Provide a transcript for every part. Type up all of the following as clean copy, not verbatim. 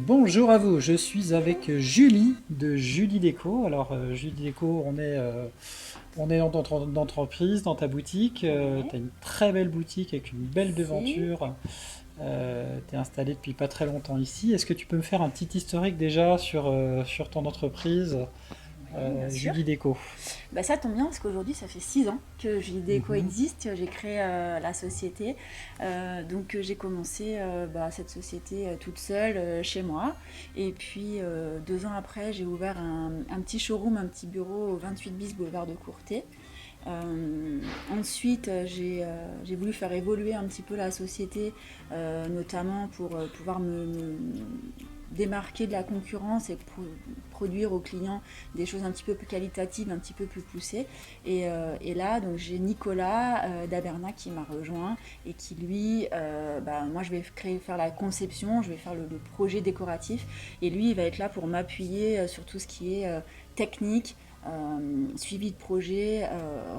Bonjour à vous, je suis avec Julie de Julie Déco. Alors Julie Déco, on est dans ton entreprise, dans ta boutique. Tu Ouais, as une très belle boutique avec une belle merci. devanture. Tu es installé depuis pas très longtemps ici. Est-ce que tu peux me faire un petit historique déjà sur ton entreprise, Ouais, bien sûr. Julie Déco? Bah, ça tombe bien parce qu'aujourd'hui, ça fait 6 ans que JDeco Mhm. existe. J'ai créé la société. J'ai commencé cette société toute seule chez moi. Et puis 2 ans après, j'ai ouvert un petit showroom, un petit bureau au 28 bis boulevard de Courtet. Ensuite, j'ai voulu faire évoluer un petit peu la société, notamment pour pouvoir me démarquer de la concurrence et produire aux clients des choses un petit peu plus qualitatives, un petit peu plus poussées. Et là, donc j'ai Nicolas Daberna qui m'a rejoint et qui lui, moi je vais faire la conception, je vais faire le projet décoratif et lui il va être là pour m'appuyer sur tout ce qui est technique, suivi de projet,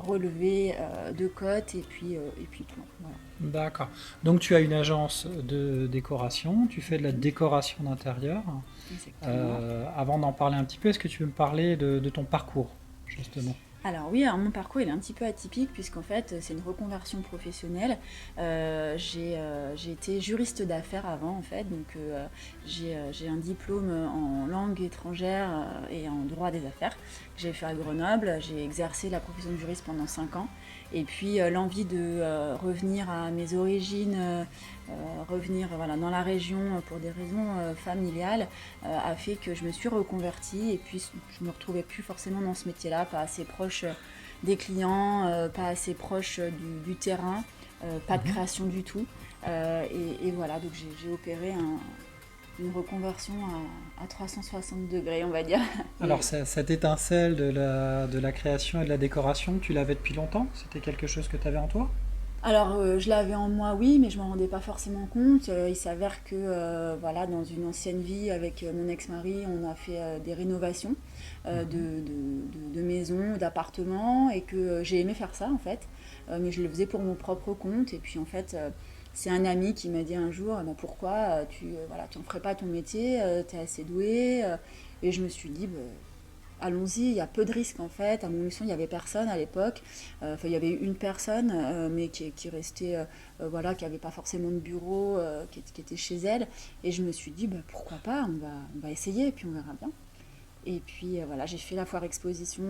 relevé de cotes et puis plan. Voilà, D'accord. Donc tu as une agence de décoration, tu fais de la décoration d'intérieur. exactement. Avant d'en parler un petit peu, est-ce que tu veux me parler de ton parcours, justement? Alors oui, alors mon parcours il est un petit peu atypique puisqu'en fait c'est une reconversion professionnelle. J'ai été juriste d'affaires avant en fait, donc j'ai un diplôme en langue étrangère et en droit des affaires que j'ai fait à Grenoble. J'ai exercé la profession de juriste pendant 5 ans et puis l'envie de revenir à mes origines, revenir voilà, dans la région pour des raisons familiales a fait que je me suis reconvertie et puis je me retrouvais plus forcément dans ce métier-là, pas assez proche des clients, pas assez proche du terrain, pas de Mhm. création du tout. Et voilà, donc j'ai opéré une reconversion à 360 degrés, on va dire. Alors, Et cette étincelle de la création et de la décoration, tu l'avais depuis longtemps? C'était quelque chose que tu avais en toi? alors, je l'avais en moi, oui, mais je m'en rendais pas forcément compte. Il s'avère que, voilà, dans une ancienne vie avec mon ex-mari, on a fait des rénovations Mhm. de maisons, d'appartements, et que j'ai aimé faire ça, en fait. Mais je le faisais pour mon propre compte. Et puis, en fait, c'est un ami qui m'a dit un jour, bah, pourquoi voilà, tu n'en ferais pas ton métier, tu es assez doué. Et je me suis dit, bah, allons-y, il y a peu de risques en fait. À mon mission, il n'y avait personne à l'époque. Enfin, il y avait une personne, mais qui restait, voilà, qui n'avait pas forcément de bureau, qui était chez elle. Et je me suis dit, bah, pourquoi pas, on va essayer et puis on verra bien. Et puis voilà, j'ai fait la foire exposition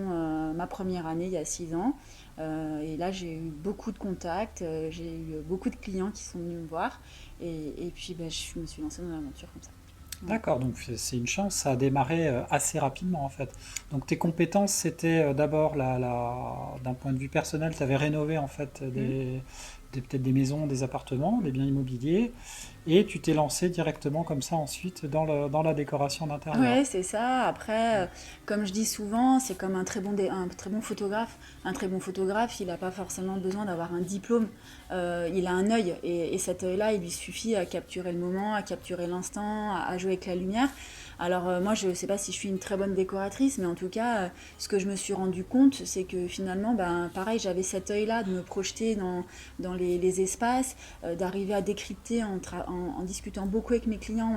ma première année il y a 6 ans. Et là, j'ai eu beaucoup de contacts, j'ai eu beaucoup de clients qui sont venus me voir. Et puis bah, je me suis lancée dans l'aventure comme ça. Voilà. D'accord, donc c'est une chance, ça a démarré assez rapidement en fait. Donc tes compétences, c'était d'abord d'un point de vue personnel, tu avais rénové en fait Mm. peut-être des maisons, des appartements, des biens immobiliers, et tu t'es lancé directement comme ça ensuite dans la décoration d'intérieur. Ouais, c'est ça. Après, comme je dis souvent, c'est comme un très bon photographe. Un très bon photographe, il n'a pas forcément besoin d'avoir un diplôme. Il a un œil et cet œil-là, il lui suffit à capturer le moment, à capturer l'instant, à jouer avec la lumière. Alors moi, je ne sais pas si je suis une très bonne décoratrice, mais en tout cas, ce que je me suis rendu compte, c'est que finalement, ben, pareil, j'avais cet œil-là de me projeter dans les espaces, d'arriver à décrypter en discutant beaucoup avec mes clients.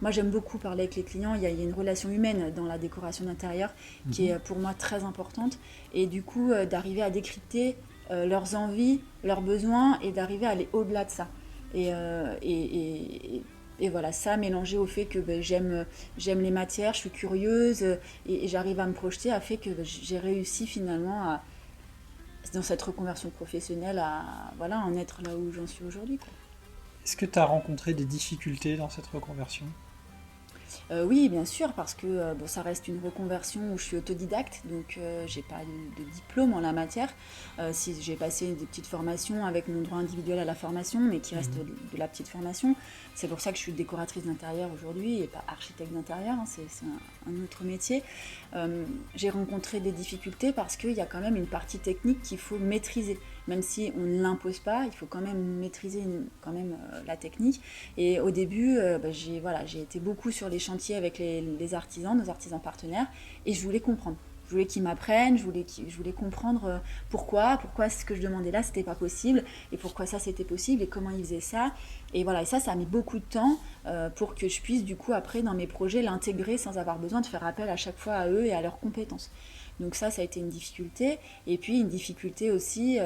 Moi, j'aime beaucoup parler avec les clients. Il y a une relation humaine dans la décoration d'intérieur qui Mhm. est pour moi très importante. Et du coup, d'arriver à décrypter leurs envies, leurs besoins et d'arriver à aller au-delà de ça. Et, euh, et, et, et voilà, ça mélangé au fait que ben, j'aime les matières, je suis curieuse et j'arrive à me projeter a fait que ben, j'ai réussi finalement dans cette reconversion professionnelle voilà, en être là où j'en suis aujourd'hui, quoi. Est-ce que tu as rencontré des difficultés dans cette reconversion? Oui, bien sûr, parce que bon, ça reste une reconversion où je suis autodidacte, donc j'ai pas de diplôme en la matière. Si j'ai passé des petites formations avec mon droit individuel à la formation, mais qui reste Mhm. de la petite formation. C'est pour ça que je suis décoratrice d'intérieur aujourd'hui et pas architecte d'intérieur, hein, c'est un autre métier. J'ai rencontré des difficultés parce qu'il y a quand même une partie technique qu'il faut maîtriser. Même si on ne l'impose pas, il faut quand même maîtriser quand même la technique. Et au début, j'ai été beaucoup sur les chantiers avec les artisans, nos artisans partenaires, et je voulais comprendre. Je voulais qu'ils m'apprennent, je voulais comprendre pourquoi ce que je demandais là, c'était pas possible, et pourquoi ça, c'était possible, et comment ils faisaient ça. Et voilà, et ça a mis beaucoup de temps pour que je puisse, du coup, après, dans mes projets, l'intégrer sans avoir besoin de faire appel à chaque fois à eux et à leurs compétences. Donc ça a été une difficulté. Et puis une difficulté aussi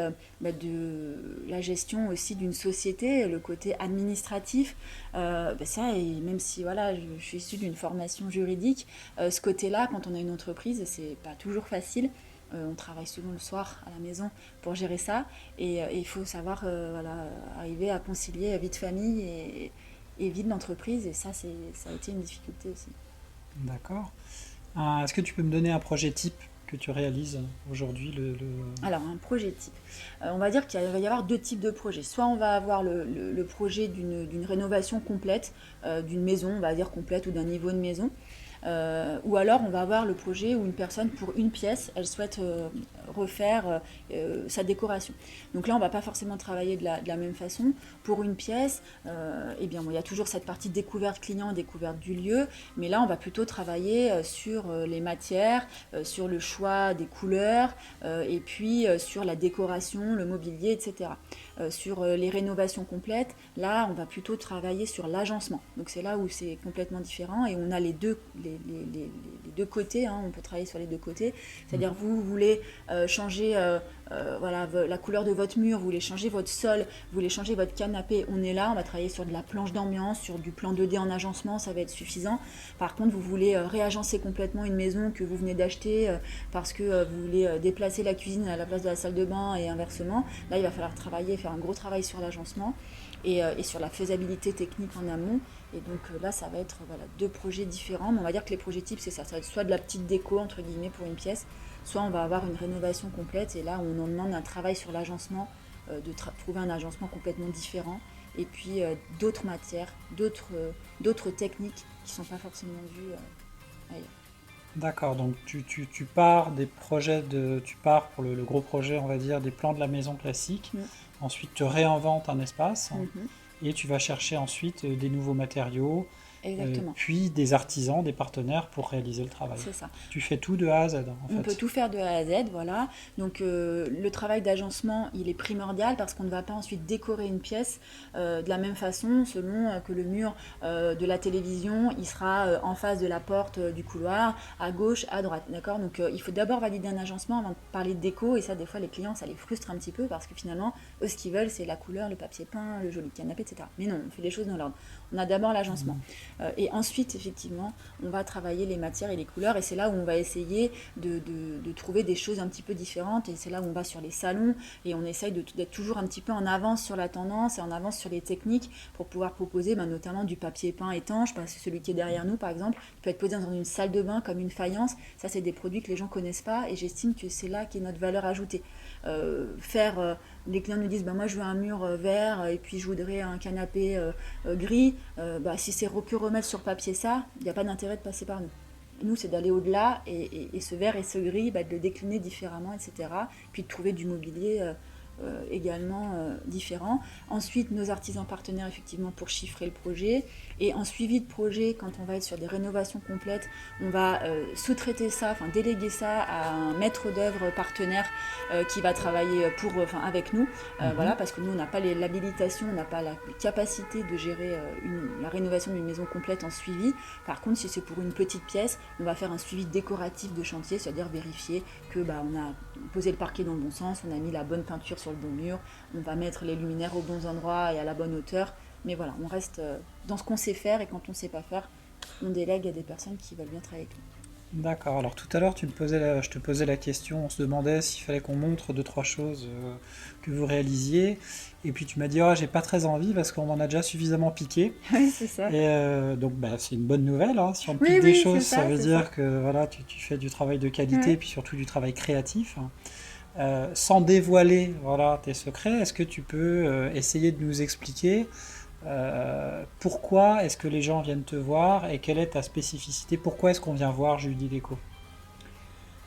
de la gestion aussi d'une société, le côté administratif. Ça, et même si voilà, je suis issue d'une formation juridique, ce côté-là, quand on a une entreprise, c'est pas toujours facile. On travaille souvent le soir à la maison pour gérer ça. Et il faut savoir voilà, arriver à concilier vie de famille et vie de l'entreprise. Et ça a été une difficulté aussi. D'accord. Est-ce que tu peux me donner un projet type que tu réalises aujourd'hui Alors, un projet type. On va dire qu'il va y avoir deux types de projets. Soit on va avoir le projet d'une rénovation complète, d'une maison, on va dire complète, ou d'un niveau de maison. Ou alors on va avoir le projet où une personne, pour une pièce, elle souhaite refaire sa décoration. Donc là, on ne va pas forcément travailler de la même façon. Pour une pièce, eh bien, il y a toujours cette partie découverte client, découverte du lieu, mais là, on va plutôt travailler sur les matières, sur le choix des couleurs, et puis sur la décoration, le mobilier, etc. Sur les rénovations complètes, là, on va plutôt travailler sur l'agencement. Donc c'est là où c'est complètement différent, et on a les deux côtés, hein, on peut travailler sur les deux côtés. C'est-à-dire vous voulez changer voilà, la couleur de votre mur, vous voulez changer votre sol, vous voulez changer votre canapé, on est là, on va travailler sur de la planche d'ambiance, sur du plan 2D en agencement, ça va être suffisant. Par contre, vous voulez réagencer complètement une maison que vous venez d'acheter parce que vous voulez déplacer la cuisine à la place de la salle de bain et inversement. Là, il va falloir faire un gros travail sur l'agencement et sur la faisabilité technique en amont. Et donc là, ça va être voilà, deux projets différents. Mais on va dire que les projets types, c'est ça. Ça va être soit de la petite déco, entre guillemets, pour une pièce, soit on va avoir une rénovation complète. Et là, on en demande un travail sur l'agencement, trouver un agencement complètement différent. Et puis d'autres matières, d'autres techniques qui ne sont pas forcément vues ailleurs. D'accord, donc tu pars des projets tu pars pour le gros projet, on va dire, des plans de la maison classique. Ensuite, tu réinventes un espace et tu vas chercher ensuite des nouveaux matériaux, Exactement. puis des artisans, des partenaires pour réaliser le travail. C'est ça. Tu fais tout de A à Z, en fait. On peut tout faire de A à Z, voilà. Donc le travail d'agencement, il est primordial parce qu'on ne va pas ensuite décorer une pièce de la même façon selon que le mur de la télévision, il sera en face de la porte du couloir, à gauche, à droite, d'accord. Donc il faut d'abord valider un agencement avant de parler de déco, et ça, des fois, les clients, ça les frustre un petit peu parce que finalement, eux, ce qu'ils veulent, c'est la couleur, le papier peint, le joli canapé, etc. Mais non, on fait les choses dans l'ordre. On a d'abord l'agencement. Et ensuite, effectivement, on va travailler les matières et les couleurs, et c'est là où on va essayer de trouver des choses un petit peu différentes, et c'est là où on va sur les salons, et on essaye d'être toujours un petit peu en avance sur la tendance et en avance sur les techniques pour pouvoir proposer notamment du papier peint étanche, parce que celui qui est derrière nous, par exemple, peut être posé dans une salle de bain comme une faïence. Ça, c'est des produits que les gens connaissent pas, et j'estime que c'est là qu'est notre valeur ajoutée. Les clients nous disent moi je veux un mur vert et puis je voudrais un canapé gris. Si c'est que remettre sur papier ça, il n'y a pas d'intérêt de passer par nous. Nous, c'est d'aller au-delà et ce vert et ce gris, de le décliner différemment, etc. Puis de trouver du mobilier également différent. Ensuite, nos artisans partenaires, effectivement, pour chiffrer le projet. Et en suivi de projet, quand on va être sur des rénovations complètes, on va sous-traiter ça, déléguer ça à un maître d'œuvre partenaire qui va travailler avec nous. Voilà, parce que nous, on n'a pas l'habilitation, on n'a pas la capacité de gérer la rénovation d'une maison complète en suivi. Par contre, si c'est pour une petite pièce, on va faire un suivi décoratif de chantier, c'est-à-dire vérifier que on a posé le parquet dans le bon sens, on a mis la bonne peinture sur le bon mur, on va mettre les luminaires aux bons endroits et à la bonne hauteur. Mais voilà, on reste dans ce qu'on sait faire, et quand on ne sait pas faire, on délègue à des personnes qui veulent bien travailler avec nous. D'accord, alors tout à l'heure je te posais la question, on se demandait s'il fallait qu'on montre 2-3 choses que vous réalisiez, et puis tu m'as dit j'ai pas très envie parce qu'on m'en a déjà suffisamment piqué. Oui, c'est ça. Et donc c'est une bonne nouvelle, hein. Si on pique des choses, ça veut dire que voilà, tu fais du travail de qualité, et puis surtout du travail créatif. Sans dévoiler tes secrets, est-ce que tu peux essayer de nous expliquer pourquoi est-ce que les gens viennent te voir et quelle est ta spécificité? Pourquoi est-ce qu'on vient voir Julie Déco?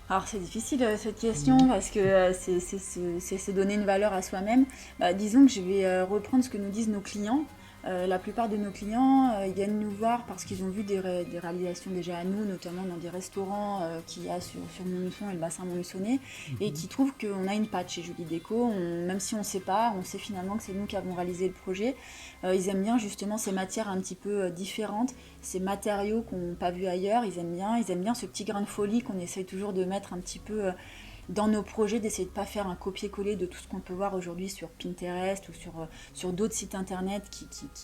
Alors c'est difficile cette question parce que c'est se donner une valeur à soi-même. Disons que je vais reprendre ce que nous disent nos clients. La plupart de nos clients, ils viennent nous voir parce qu'ils ont vu des réalisations déjà à nous, notamment dans des restaurants qu'il y a sur Montluçon et le bassin montluçonné, et qui trouvent qu'on a une patte chez Julie Déco. Même si on ne sait pas, on sait finalement que c'est nous qui avons réalisé le projet. Ils aiment bien justement ces matières un petit peu différentes, ces matériaux qu'on n'a pas vus ailleurs. Ils aiment bien ce petit grain de folie qu'on essaye toujours de mettre un petit peu dans nos projets, d'essayer de ne pas faire un copier-coller de tout ce qu'on peut voir aujourd'hui sur Pinterest ou sur d'autres sites internet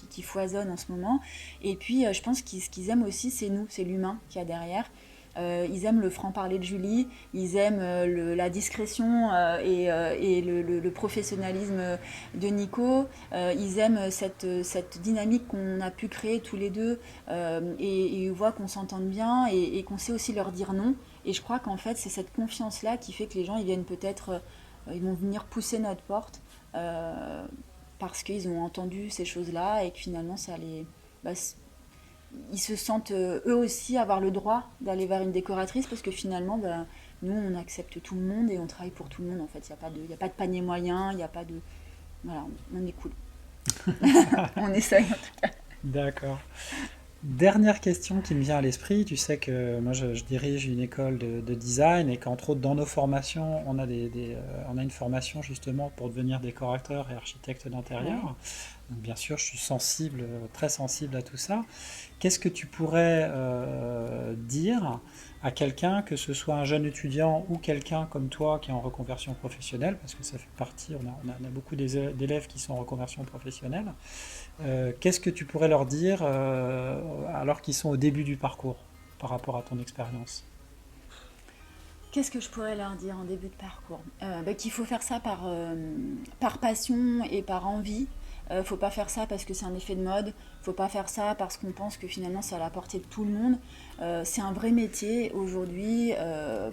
qui foisonnent en ce moment. Et puis je pense que ce qu'ils aiment aussi, c'est nous, c'est l'humain qu'il y a derrière. Ils aiment le franc-parler de Julie, ils aiment la discrétion et le professionnalisme de Nico, ils aiment cette dynamique qu'on a pu créer tous les deux et ils voient qu'on s'entende bien et qu'on sait aussi leur dire non. Et je crois qu'en fait, c'est cette confiance-là qui fait que les gens ils viennent peut-être, ils vont venir pousser notre porte parce qu'ils ont entendu ces choses-là et que finalement, ça les... Bah, ils se sentent eux aussi avoir le droit d'aller vers une décoratrice parce que finalement, bah, nous, on accepte tout le monde et on travaille pour tout le monde. En fait, il y a pas de panier moyen, il n'y a pas de... Voilà, on est cool. On essaye en tout cas. D'accord. Dernière question qui me vient à l'esprit, tu sais que moi je dirige une école de design et qu'entre autres dans nos formations, on a une formation justement pour devenir décorateur et architecte d'intérieur. Ouais. Donc bien sûr, je suis sensible, très sensible à tout ça. Qu'est-ce que tu pourrais dire à quelqu'un, que ce soit un jeune étudiant ou quelqu'un comme toi qui est en reconversion professionnelle, parce que ça fait partie, on a beaucoup d'élèves qui sont en reconversion professionnelle. Qu'est-ce que tu pourrais leur dire alors qu'ils sont au début du parcours par rapport à ton expérience? Qu'est-ce que je pourrais leur dire en début de parcours? Bah, qu'il faut faire ça par passion et par envie. Faut pas faire ça parce que c'est un effet de mode. Faut pas faire ça parce qu'on pense que finalement c'est à la portée de tout le monde. C'est un vrai métier aujourd'hui.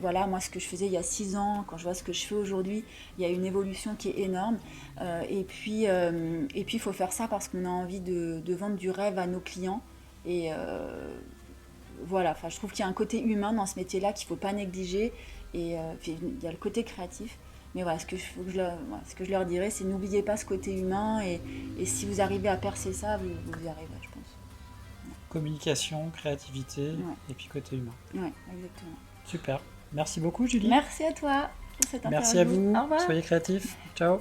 Voilà, moi ce que je faisais il y a 6 ans, quand je vois ce que je fais aujourd'hui, il y a une évolution qui est énorme. Et puis il faut faire ça parce qu'on a envie de vendre du rêve à nos clients. Et voilà, enfin, je trouve qu'il y a un côté humain dans ce métier-là qu'il ne faut pas négliger. Et puis, il y a le côté créatif. Mais voilà, ce que je leur dirais, c'est n'oubliez pas ce côté humain. Et si vous arrivez à percer ça, vous y arriverez, je pense. Communication, créativité Ouais, et puis côté humain. ouais, exactement. Super. Merci beaucoup, Julie. Merci à toi pour cette Merci à interview. vous. Au revoir. Soyez créatifs. Ciao.